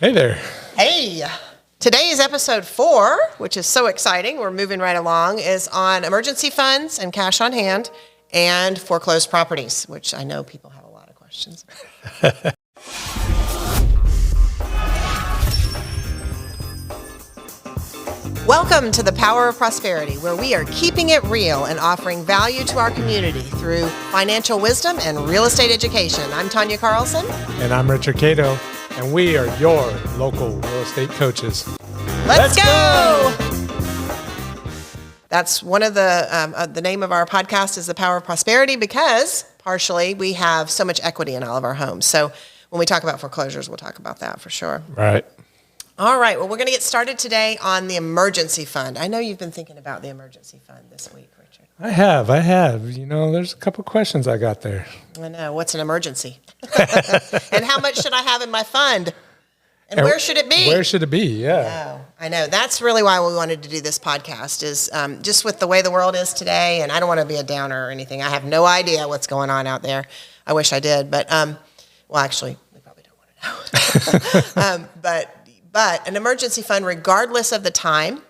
Hey there. Hey, today's episode 4, which is so exciting, we're moving right along, is on emergency funds and cash on hand and foreclosed properties, which I know people have a lot of questions. Welcome to the Power of Prosperity, where we are keeping it real and offering value to our community through financial wisdom and real estate education. I'm Tanya Carlson. And I'm Richard Cato, and we are your local real estate coaches. Let's go! That's one of the name of our podcast is The Power of Prosperity because partially we have so much equity in all of our homes. So when we talk about foreclosures, we'll talk about that for sure. Right. All right. Well, we're going to get started today on the emergency fund. I know you've been thinking about the emergency fund this week, Richard. I have. You know, there's a couple questions I got there. I know. What's an emergency? And how much should I have in my fund? And where should it be? Where should it be? Yeah. Oh, I know. That's really why we wanted to do this podcast is just with the way the world is today. And I don't want to be a downer or anything. I have no idea what's going on out there. I wish I did. But, well, actually, we probably don't want to know. But an emergency fund, regardless of the time,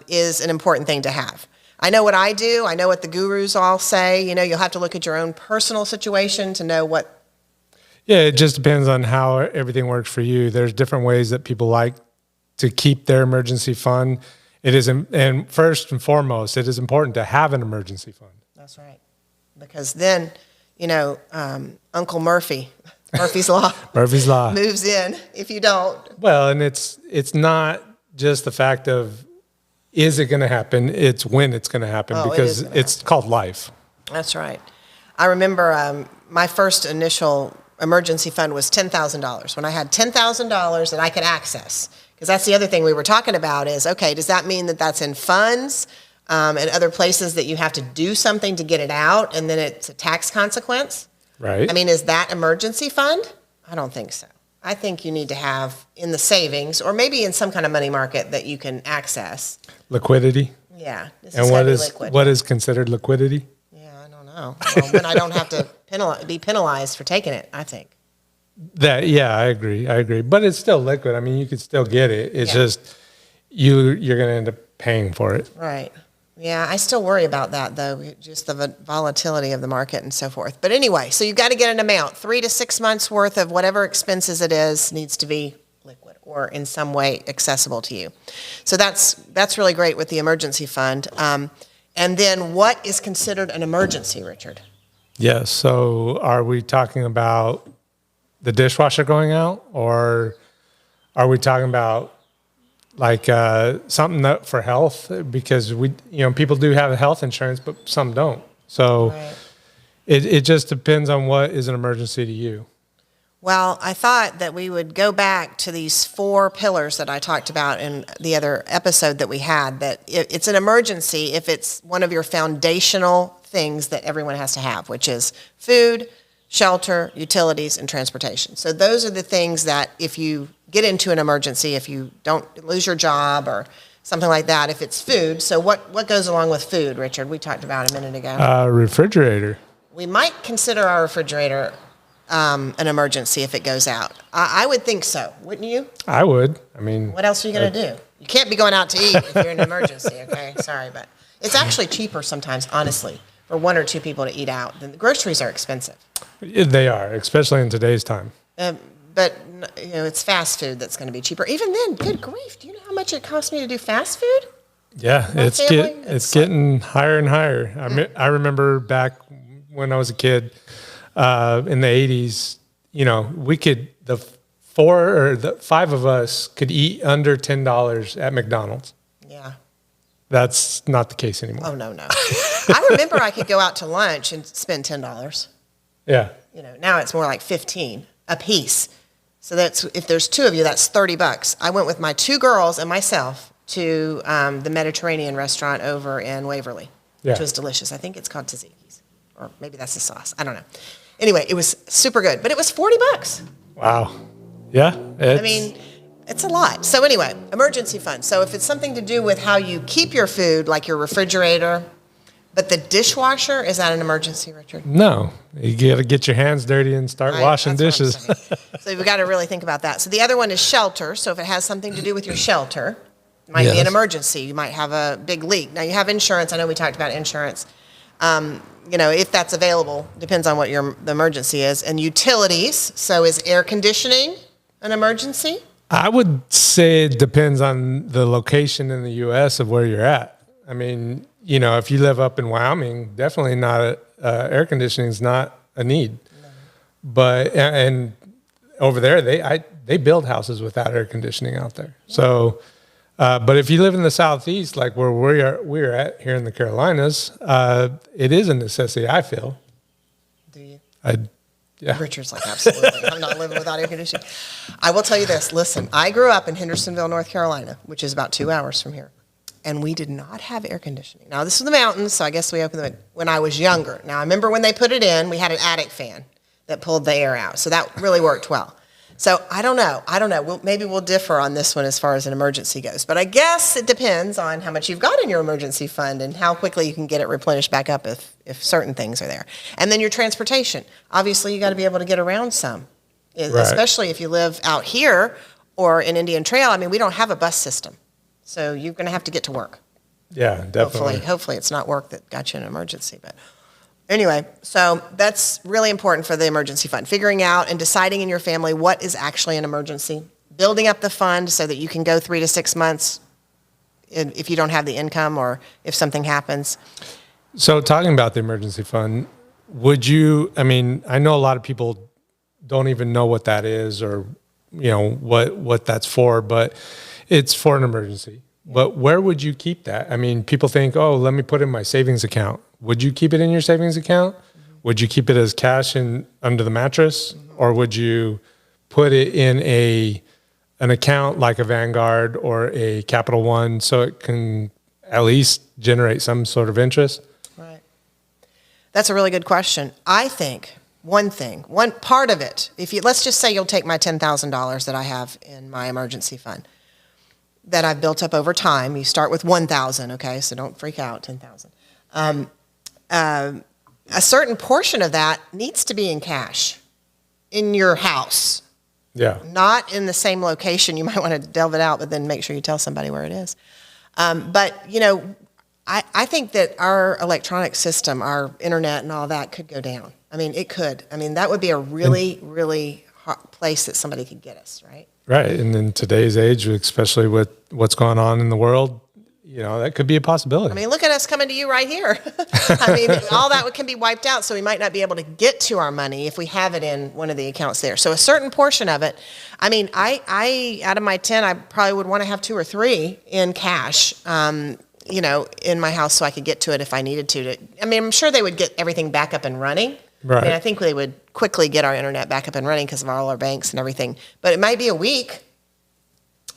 is an important thing to have. I know what I do. I know what the gurus all say. You know, you'll have to look at your own personal situation to know what. Yeah, it just depends on how everything works for you. There's different ways that people like to keep their emergency fund. It is, and first and foremost, it is important to have an emergency fund. That's right. Because then, you know, Uncle Murphy's Law. Murphy's Law moves in if you don't. Well, and it's not just the fact of is it going to happen, it's when it's going to happen because it's called life. That's right. I remember my first initial emergency fund was $10,000. When I had $10,000 that I could access, because that's the other thing we were talking about is, okay, does that mean that that's in funds and other places that you have to do something to get it out and then it's a tax consequence? Right. I mean, is that emergency fund? I don't think so. I think you need to have in the savings or maybe in some kind of money market that you can access. Liquidity? Yeah. And what is considered liquidity? Yeah, I don't know. Well, then I don't have to be penalized for taking it, I think. Yeah, I agree. But it's still liquid. I mean, you could still get it. It's just you're going to end up paying for it. Right. Yeah, I still worry about that, though, just the volatility of the market and so forth. But anyway, so you've got to get an amount. 3 to 6 months worth of whatever expenses it is needs to be liquid or in some way accessible to you. So that's really great with the emergency fund. And then what is considered an emergency, Richard? Yes. So are we talking about the dishwasher going out or are we talking about like something that for health, because people do have health insurance, but some don't. So it just depends on what is an emergency to you. Well, I thought that we would go back to these 4 pillars that I talked about in the other episode that we had, that it's an emergency if it's one of your foundational things that everyone has to have, which is food, shelter, utilities, and transportation. So those are the things that if you get into an emergency, if you don't lose your job or something like that, if it's food. So what goes along with food, Richard? We talked about a minute ago. Refrigerator. We might consider our refrigerator an emergency if it goes out. I would think so, wouldn't you? I would. I mean, what else are you going to do? You can't be going out to eat if you're in an emergency, okay? Sorry, but it's actually cheaper sometimes, honestly, for 1 or 2 people to eat out. The groceries are expensive. They are, especially in today's time. But it's fast food that's going to be cheaper. Even then, good grief, do you know how much it costs me to do fast food? Yeah, it's getting higher and higher. I remember back when I was a kid in the 80s, the 4 or the 5 of us could eat under $10 at McDonald's. Yeah. That's not the case anymore. Oh, no. I remember I could go out to lunch and spend $10. Yeah. Now it's more like $15 a piece. So that's if there's 2 of you, that's $30. I went with my 2 girls and myself to the Mediterranean restaurant over in Waverly, which was delicious. I think it's called Tzatziki's, or maybe that's the sauce. I don't know. Anyway, it was super good, but it was $40. Wow. Yeah. It's a lot. So anyway, emergency fund. So if it's something to do with how you keep your food, like your refrigerator, But the dishwasher, is that an emergency, Richard? No, you got to get your hands dirty and start Right, washing that's what I'm dishes. saying. So you've got to really think about that. So the other one is shelter. So if it has something to do with your shelter, it might be an Yes. emergency. You might have a big leak. Now you have insurance. I know we talked about insurance. If that's available, depends on what the emergency is. And utilities. So is air conditioning an emergency? I would say it depends on the location in the U.S. of where you're at. I mean, if you live up in Wyoming, definitely not air conditioning is not a need. No. But and over there, they build houses without air conditioning out there. Yeah. So, but if you live in the Southeast, like where we're at here in the Carolinas, it is a necessity. I feel. Do you? Yeah. Richard's like, absolutely. I'm not living without air conditioning. I will tell you this. Listen, I grew up in Hendersonville, North Carolina, which is about 2 hours from here. And we did not have air conditioning. Now, this is the mountains, so I guess we opened them when I was younger. Now, I remember when they put it in, we had an attic fan that pulled the air out. So that really worked well. So I don't know. Maybe we'll differ on this one as far as an emergency goes. But I guess it depends on how much you've got in your emergency fund and how quickly you can get it replenished back up if certain things are there. And then your transportation. Obviously, you got to be able to get around some, Right. Especially if you live out here or in Indian Trail. I mean, we don't have a bus system. So you're going to have to get to work. Yeah, definitely. Hopefully it's not work that got you in an emergency. But anyway, so that's really important for the emergency fund. Figuring out and deciding in your family what is actually an emergency. Building up the fund so that you can go 3 to 6 months if you don't have the income or if something happens. So talking about the emergency fund, I know a lot of people don't even know what that is or, what that's for, but it's for an emergency. Yeah. But where would you keep that? I mean, people think, oh, let me put it in my savings account. Would you keep it in your savings account? Mm-hmm. Would you keep it as cash under the mattress? Mm-hmm. Or would you put it in an account like a Vanguard or a Capital One so it can at least generate some sort of interest? Right. That's a really good question. I think one part of it, let's just say you'll take my $10,000 that I have in my emergency fund that I've built up over time. You start with 1,000, okay? So don't freak out, 10,000. A certain portion of that needs to be in cash in your house. Yeah. Not in the same location. You might want to delve it out, but then make sure you tell somebody where it is. But I think that our electronic system, our internet and all that could go down. I mean, it could. I mean, that would be a really, really hot place that somebody could get us, right? Right. And in today's age, especially with what's going on in the world, that could be a possibility. I mean, look at us coming to you right here. I mean, all that can be wiped out, so we might not be able to get to our money if we have it in one of the accounts there. So a certain portion of it, I mean, I out of my 10, I probably would want to have 2 or 3 in cash, in my house so I could get to it if I needed to. I mean, I'm sure they would get everything back up and running. Right. I mean, I think they would quickly get our internet back up and running because of all our banks and everything. But it might be a week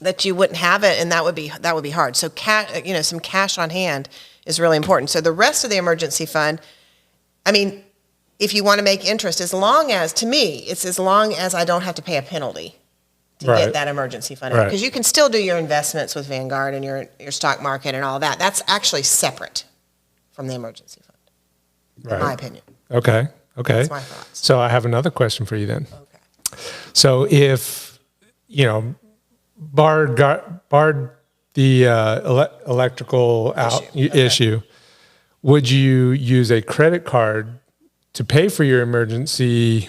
that you wouldn't have it, and that would be hard. So, some cash on hand is really important. So the rest of the emergency fund, I mean, if you want to make interest, to me, it's as long as I don't have to pay a penalty to get that emergency fund. Right. Because you can still do your investments with Vanguard and your stock market and all that. That's actually separate from the emergency fund, in my opinion. Okay. That's my thoughts. So I have another question for you then. Okay. So if, barred the electrical issue, would you use a credit card to pay for your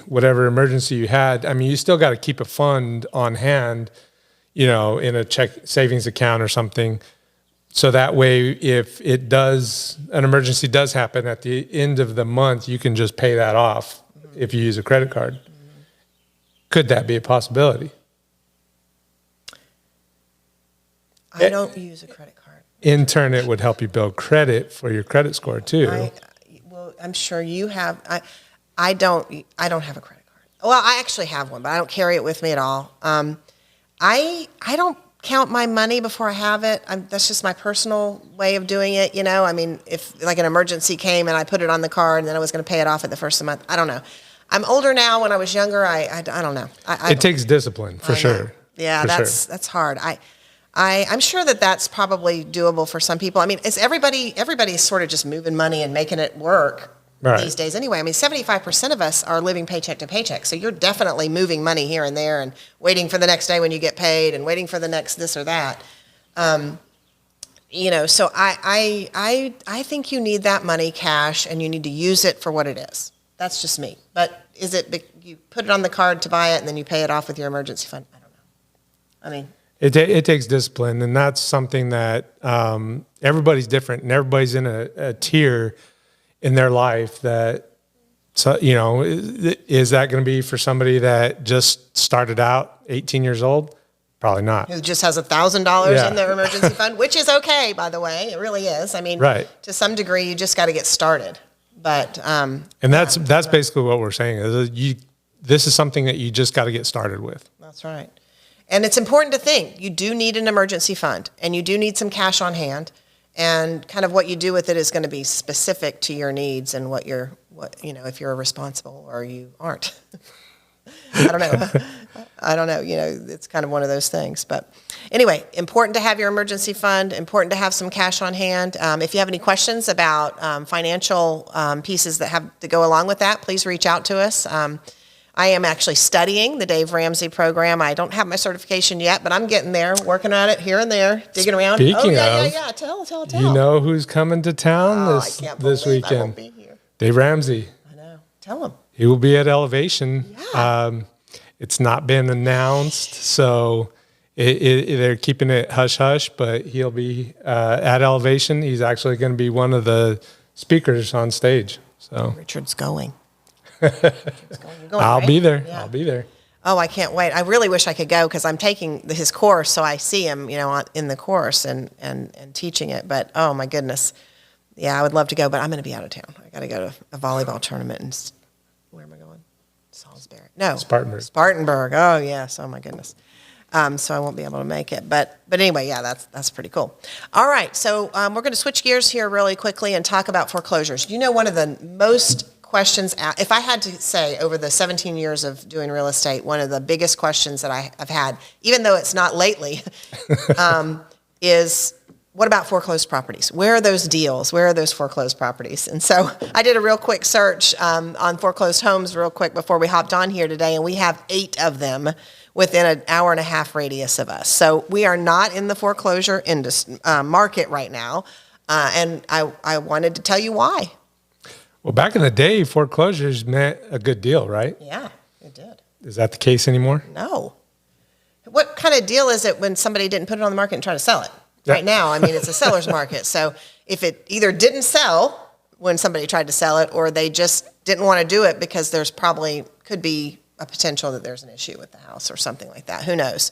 whatever emergency you had? I mean, you still got to keep a fund on hand, in a savings account or something. So that way, if an emergency does happen at the end of the month, you can just pay that off if you use a credit card. Mm-hmm. Could that be a possibility? I don't use a credit card. In turn, it would help you build credit for your credit score too. I'm sure you have. I don't have a credit card. Well, I actually have one, but I don't carry it with me at all. I don't count my money before I have it. That's just my personal way of doing it. I mean, if like an emergency came and I put it on the card and then I was going to pay it off at the first of the month, I don't know. I'm older now. When I was younger, I don't know. It takes discipline for sure. Yeah, that's hard. I'm sure that that's probably doable for some people. I mean, is everybody's sort of just moving money and making it work these days anyway. I mean, 75% of us are living paycheck to paycheck. So you're definitely moving money here and there and waiting for the next day when you get paid and waiting for the next this or that. So I think you need that money cash and you need to use it for what it is. That's just me. But is it, you put it on the card to buy it and then you pay it off with your emergency fund? I don't know. I mean, it takes discipline, and that's something that everybody's different, and everybody's in a tier in their life that, so, is that going to be for somebody that just started out 18 years old? Probably not. who just has $1,000 in their emergency fund, which is okay, by the way. It really is. I mean, to some degree, you just got to get started. But and that's basically what we're saying is this is something that you just got to get started with. That's right. And it's important to think you do need an emergency fund, and you do need some cash on hand, and kind of what you do with it is going to be specific to your needs and what if you're responsible or you aren't. I don't know. It's kind of one of those things. But anyway, important to have your emergency fund, important to have some cash on hand. If you have any questions about financial pieces that have to go along with that, please reach out to us. I am actually studying the Dave Ramsey program. I don't have my certification yet, but I'm getting there, working at it here and there, digging around. Speaking yeah. Tell. You know who's coming to town this weekend? I won't be here. Dave Ramsey. I know. Tell him. He will be at Elevation. Yeah. It's not been announced, so they're keeping it hush-hush, but he'll be at Elevation. He's actually going to be one of the speakers on stage. So Richard's going. I'll be there. Yeah. I'll be there. Oh, I can't wait. I really wish I could go because I'm taking his course, so I see him, in the course and teaching it. But, oh, my goodness. Yeah, I would love to go, but I'm going to be out of town. I got to go to a volleyball tournament. And where am I going? Salisbury. No. Spartanburg. Oh, yes. Oh, my goodness. So I won't be able to make it. But anyway, yeah, that's pretty cool. All right, so we're going to switch gears here really quickly and talk about foreclosures. One of the most questions, if I had to say over the 17 years of doing real estate, one of the biggest questions that I've had, even though it's not lately, is what about foreclosed properties? Where are those deals? Where are those foreclosed properties? And so I did a real quick search on foreclosed homes real quick before we hopped on here today, and we have 8 of them within an hour and a half radius of us. So we are not in the foreclosure market right now, and I wanted to tell you why. Well, back in the day, foreclosures meant a good deal, right? Yeah, it did. Is that the case anymore? No. What kind of deal is it when somebody didn't put it on the market and try to sell it? Yeah. Right now, I mean, it's a seller's market. So if it either didn't sell when somebody tried to sell it, or they just didn't want to do it because there's probably could be a potential that there's an issue with the house or something like that. Who knows?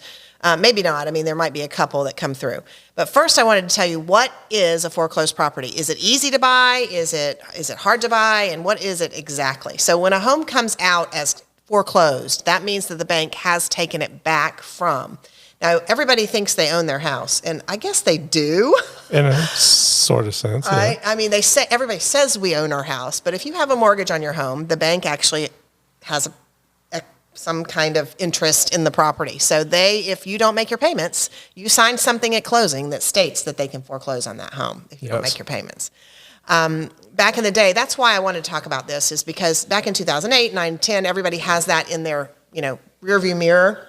Maybe not. I mean, there might be a couple that come through. But first, I wanted to tell you, what is a foreclosed property? Is it easy to buy? Is it hard to buy? And what is it exactly? So when a home comes out as foreclosed, that means that the bank has taken it back from. Now, everybody thinks they own their house, and I guess they do. In a sort of sense, right? Yeah. I mean, everybody says we own our house, but if you have a mortgage on your home, the bank actually has some kind of interest in the property. So if you don't make your payments, you sign something at closing that states that they can foreclose on that home if you don't make your payments. Back in the day, that's why I wanted to talk about this, is because back in 2008, 9, 10, everybody has that in their rearview mirror,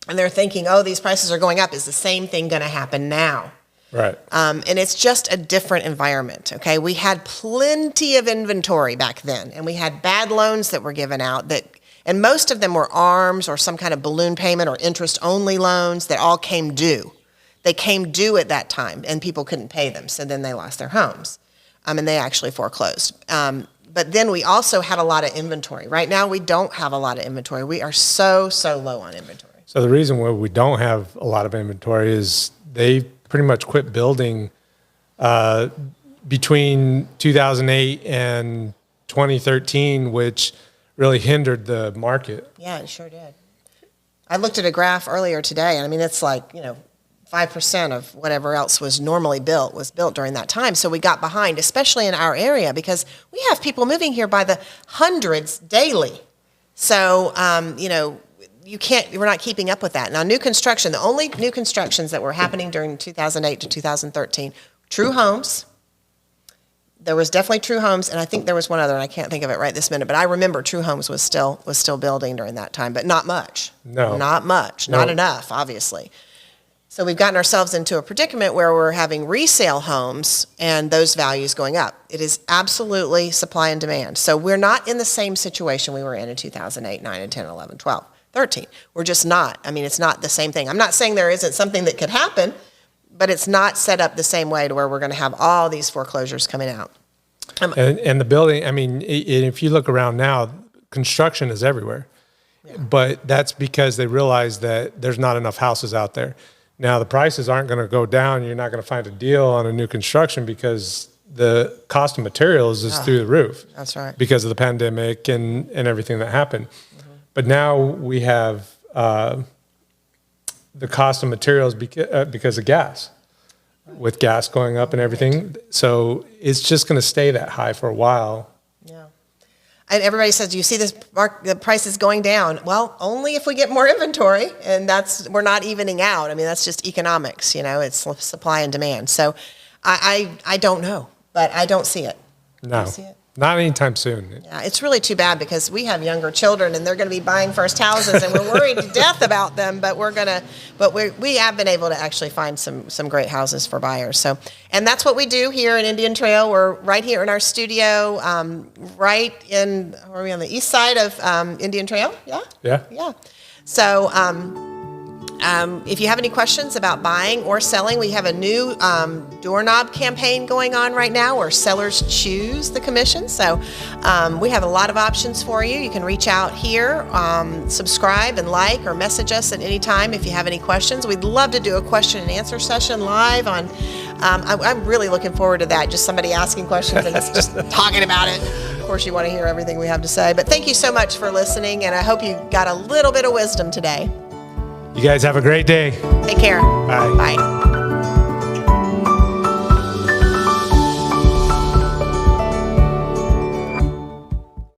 and they're thinking, oh, these prices are going up. Is the same thing going to happen now? Right. And it's just a different environment, okay? We had plenty of inventory back then, and we had bad loans that were given out and most of them were ARMs or some kind of balloon payment or interest-only loans that all came due. They came due at that time, and people couldn't pay them, so then they lost their homes, and they actually foreclosed. But then we also had a lot of inventory. Right now, we don't have a lot of inventory. We are so low on inventory. So the reason why we don't have a lot of inventory is they pretty much quit building between 2008 and 2013, which really hindered the market. Yeah, it sure did. I looked at a graph earlier today, and I mean, it's like, 5% of whatever else was normally built was built during that time. So we got behind, especially in our area, because we have people moving here by the hundreds daily. So, we're not keeping up with that. Now, new construction, the only new constructions that were happening during 2008 to 2013, True Homes. There was definitely True Homes, and I think there was one other, and I can't think of it right this minute, but I remember True Homes was still building during that time, but not much. No. Not much. No. Not enough, obviously. So we've gotten ourselves into a predicament where we're having resale homes and those values going up. It is absolutely supply and demand. So we're not in the same situation we were in 2008, 9, and 10, 11, 12, 13. We're just not. I mean, it's not the same thing. I'm not saying there isn't something that could happen, but it's not set up the same way to where we're going to have all these foreclosures coming out. And the building, I mean, if you look around now, construction is everywhere. Yeah. But that's because they realize that there's not enough houses out there. Now, the prices aren't going to go down. You're not going to find a deal on a new construction because the cost of materials is through the roof. That's right. Because of the pandemic and everything that happened. Mm-hmm. But now we have the cost of materials because of gas, with gas going up and everything. So it's just going to stay that high for a while. Yeah. And everybody says, do you see this the price is going down? Well, only if we get more inventory, and we're not evening out. I mean, that's just economics, it's supply and demand. So I don't know, but I don't see it. No. Do you see it? Not anytime soon. Yeah, it's really too bad because we have younger children and they're going to be buying first houses and we're worried to death about them. But we have been able to actually find some great houses for buyers. So, and that's what we do here in Indian Trail. We're right here in our studio, right in, are we on the east side of Indian Trail? Yeah. Yeah. Yeah. So, if you have any questions about buying or selling, we have a new doorknob campaign going on right now where sellers choose the commission. So we have a lot of options for you. You can reach out here, subscribe and like or message us at any time if you have any questions. We'd love to do a question and answer session live on, I'm really looking forward to that, just somebody asking questions and us just talking about it. Of course, you want to hear everything we have to say. But thank you so much for listening, and I hope you got a little bit of wisdom today. You guys have a great day. Take care. Bye. Bye.